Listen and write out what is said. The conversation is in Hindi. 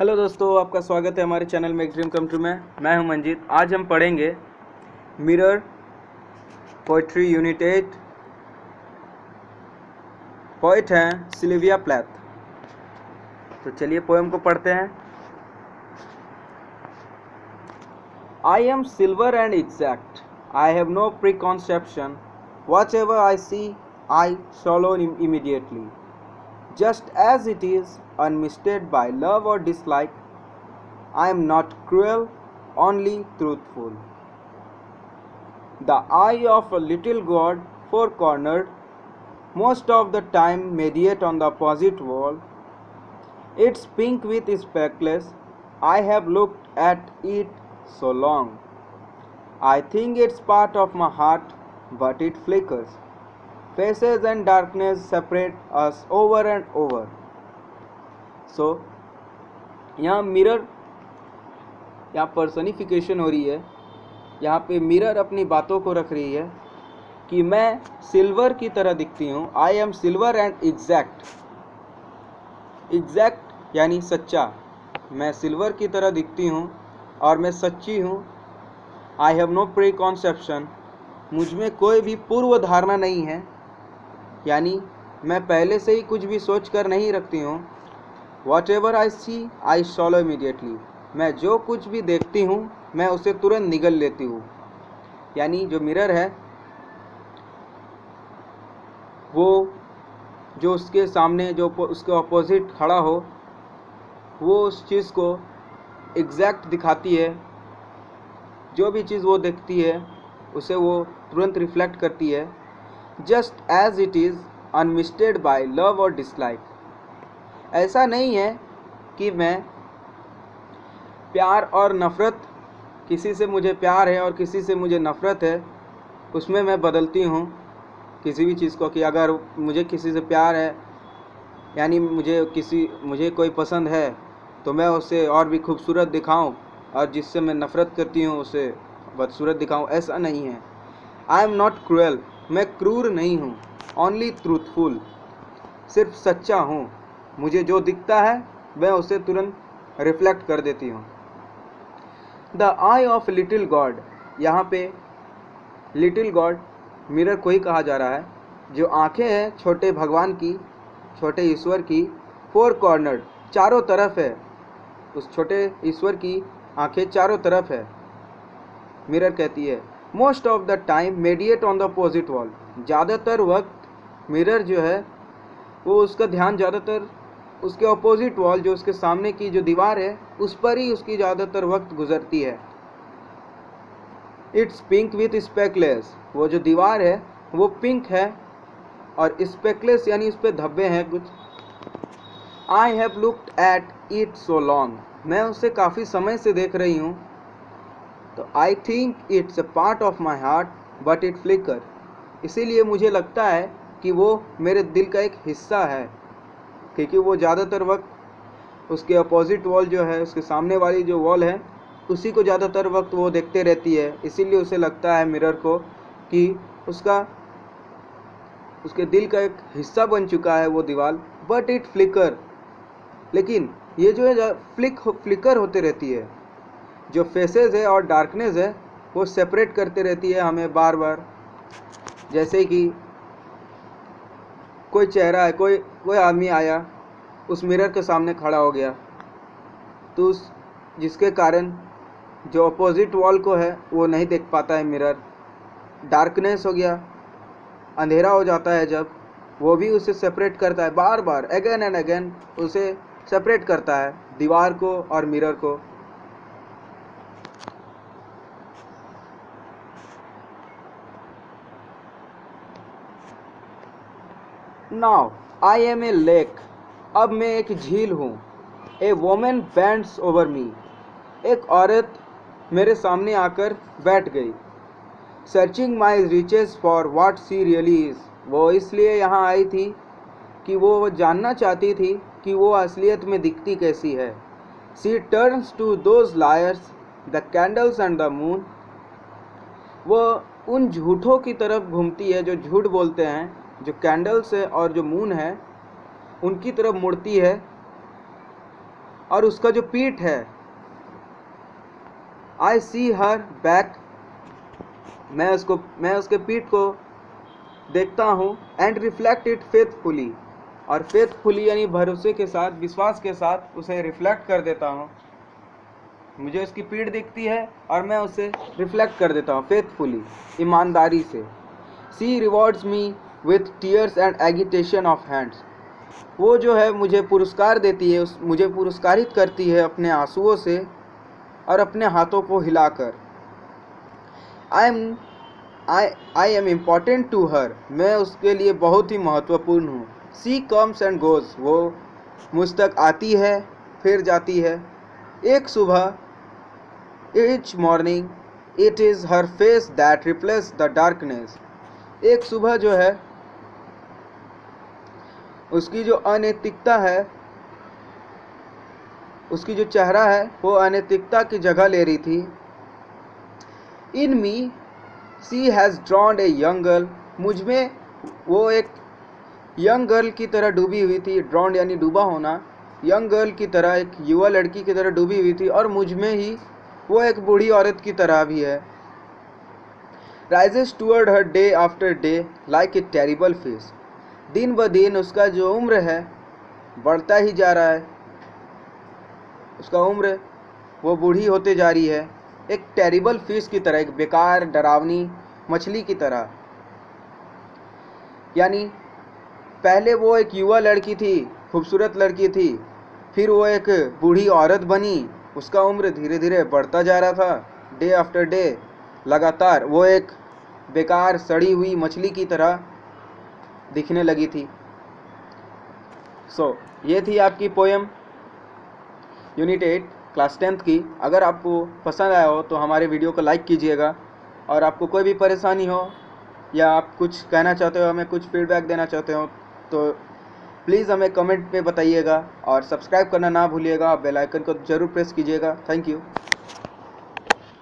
हेलो दोस्तों, आपका स्वागत है हमारे चैनल में एक ड्रीम कम ट्रू में। मैं हूं मंजीत। आज हम पढ़ेंगे मिरर पोइट्री यूनिट 8। पोइट हैं सिल्विया प्लैथ। तो चलिए पोएम को पढ़ते हैं। I am silver and exact, I have no preconception, whatever I see I swallow immediately, just as it is, unmisted by love or dislike. I am not cruel, only truthful. The eye of a little god, four-cornered, most of the time mediate on the opposite wall. It's pink with speckles. I have looked at it so long. I think it's part of my heart, but it flickers. Faces and darkness separate us over and over. So, यहाँ मिरर, यहाँ पर्सनिफिकेशन हो रही है। यहाँ पे मिरर अपनी बातों को रख रही है कि मैं सिल्वर की तरह दिखती हूँ। आई am silver and exact. Exact यानी सच्चा। मैं सिल्वर की तरह दिखती हूँ और मैं सच्ची हूँ। I have no preconception, मुझ में कोई भी पूर्व धारणा नहीं है, यानी मैं पहले से ही कुछ भी सोच कर नहीं रखती हूँ। Whatever I see I swallow immediately, मैं जो कुछ भी देखती हूँ मैं उसे तुरंत निगल लेती हूँ। यानी जो मिरर है वो जो उसके सामने जो उसके ऑपोजिट खड़ा हो वो उस चीज़ को एग्जैक्ट दिखाती है। जो भी चीज़ वो देखती है उसे वो तुरंत रिफ्लेक्ट करती है। Just as it is, unmisted by love और डिसलाइक। ऐसा नहीं है कि मैं प्यार और नफ़रत, किसी से मुझे प्यार है और किसी से मुझे नफ़रत है, उसमें मैं बदलती हूँ किसी भी चीज़ को। कि अगर मुझे किसी से प्यार है, यानी मुझे कोई पसंद है, तो मैं उसे और भी खूबसूरत दिखाऊं, और जिससे मैं नफ़रत करती हूँ उसे बदसूरत दिखाऊं। ऐसा नहीं है। आई एम नॉट क्रूएल, मैं क्रूर नहीं हूँ। ओनली ट्रूथफुल, सिर्फ सच्चा हूँ। मुझे जो दिखता है मैं उसे तुरंत रिफ्लेक्ट कर देती हूँ। The I of little God, यहाँ पे लिटिल गॉड मिरर को ही कहा जा रहा है। जो आंखें हैं छोटे भगवान की, छोटे ईश्वर की, फोर कॉर्नर्ड, चारों तरफ है। उस छोटे ईश्वर की आंखें चारों तरफ है। मिरर कहती है most of the time mediate on the opposite wall, ज़्यादातर वक्त मिरर जो है वो उसका ध्यान ज़्यादातर उसके अपोजिट वॉल, जो उसके सामने की जो दीवार है उस पर ही उसकी ज़्यादातर वक्त गुजरती है। इट्स पिंक विथ स्पेकलेस, वो जो दीवार है वो पिंक है और स्पेकलेस यानी उस पर धब्बे हैं कुछ। I have looked at it so long, मैं उसे काफ़ी समय से देख रही हूँ। तो I think it's a part of my heart but it flicker, इसीलिए मुझे लगता है कि वो मेरे दिल का एक हिस्सा है, क्योंकि वो ज़्यादातर वक्त उसके अपोजिट वॉल जो है, उसके सामने वाली जो वॉल है, उसी को ज़्यादातर वक्त वो देखते रहती है। इसीलिए उसे लगता है मिरर को कि उसके दिल का एक हिस्सा बन चुका है वो दीवार। बट इट फ्लिकर, लेकिन ये जो है फ्लिकर होते रहती है। जो फेसेस है और डार्कनेस है वो सेपरेट करते रहती है हमें बार बार। जैसे कि कोई चेहरा है, कोई आदमी आया, उस मिरर के सामने खड़ा हो गया, तो जिसके कारण जो अपोजिट वॉल को है वो नहीं देख पाता है मिरर। डार्कनेस हो गया, अंधेरा हो जाता है, जब वो भी उसे सेपरेट करता है बार बार, अगेन एंड अगेन उसे सेपरेट करता है, दीवार को और मिरर को। Now I am a lake, अब मैं एक झील हूँ। A women bends over me, एक औरत मेरे सामने आकर बैठ गई। Searching my reaches for what she really is, वो इसलिए यहाँ आई थी कि वो जानना चाहती थी कि वो असलियत में दिखती कैसी है। She turns to those liars, the candles and the moon, वो उन झूठों की तरफ घूमती है जो झूठ बोलते हैं, जो कैंडल्स है और जो मून है उनकी तरफ मुड़ती है। और उसका जो पीठ है, आई सी हर बैक, मैं उसके पीठ को देखता हूँ, एंड रिफ्लेक्ट इट फेथफुली, और फेथफुली यानी भरोसे के साथ, विश्वास के साथ उसे रिफ्लेक्ट कर देता हूँ। मुझे उसकी पीठ दिखती है और मैं उसे रिफ्लेक्ट कर देता हूँ फेथफुली, ईमानदारी से। She rewards me with tears and agitation of hands, वो जो है मुझे पुरस्कार देती है, मुझे पुरस्कारित करती है अपने आंसुओं से और अपने हाथों को हिलाकर। I am important to her, मैं उसके लिए बहुत ही महत्वपूर्ण हूँ। सी कम्स एंड गोज, वो मुझ तक आती है फिर जाती है। एक सुबह, each morning it is her face that replace the darkness, एक सुबह जो है उसकी जो अनैतिकता है, उसकी जो चेहरा है वो अनैतिकता की जगह ले रही थी। In me she has drowned a young girl, मुझ में वो एक यंग गर्ल की तरह डूबी हुई थी। ड्रॉन्ड यानी डूबा होना, यंग गर्ल की तरह, एक युवा लड़की की तरह डूबी हुई थी, और मुझ में ही वो एक बूढ़ी औरत की तरह भी है। Rises toward her day after day like a terrible face, दिन ब दिन उसका जो उम्र है बढ़ता ही जा रहा है, उसका उम्र वो बूढ़ी होते जा रही है, एक टेरिबल फिश की तरह, एक बेकार डरावनी मछली की तरह। यानी पहले वो एक युवा लड़की थी, खूबसूरत लड़की थी, फिर वो एक बूढ़ी औरत बनी, उसका उम्र धीरे धीरे बढ़ता जा रहा था, डे आफ्टर डे लगातार वो एक बेकार सड़ी हुई मछली की तरह दिखने लगी थी। ये थी आपकी पोएम यूनिट 8 क्लास 10th की। अगर आपको पसंद आया हो तो हमारे वीडियो को लाइक कीजिएगा, और आपको कोई भी परेशानी हो या आप कुछ कहना चाहते हो, हमें कुछ फीडबैक देना चाहते हो, तो प्लीज़ हमें कमेंट पे बताइएगा, और सब्सक्राइब करना ना भूलिएगा, बेल आइकन को ज़रूर प्रेस कीजिएगा। Thank you.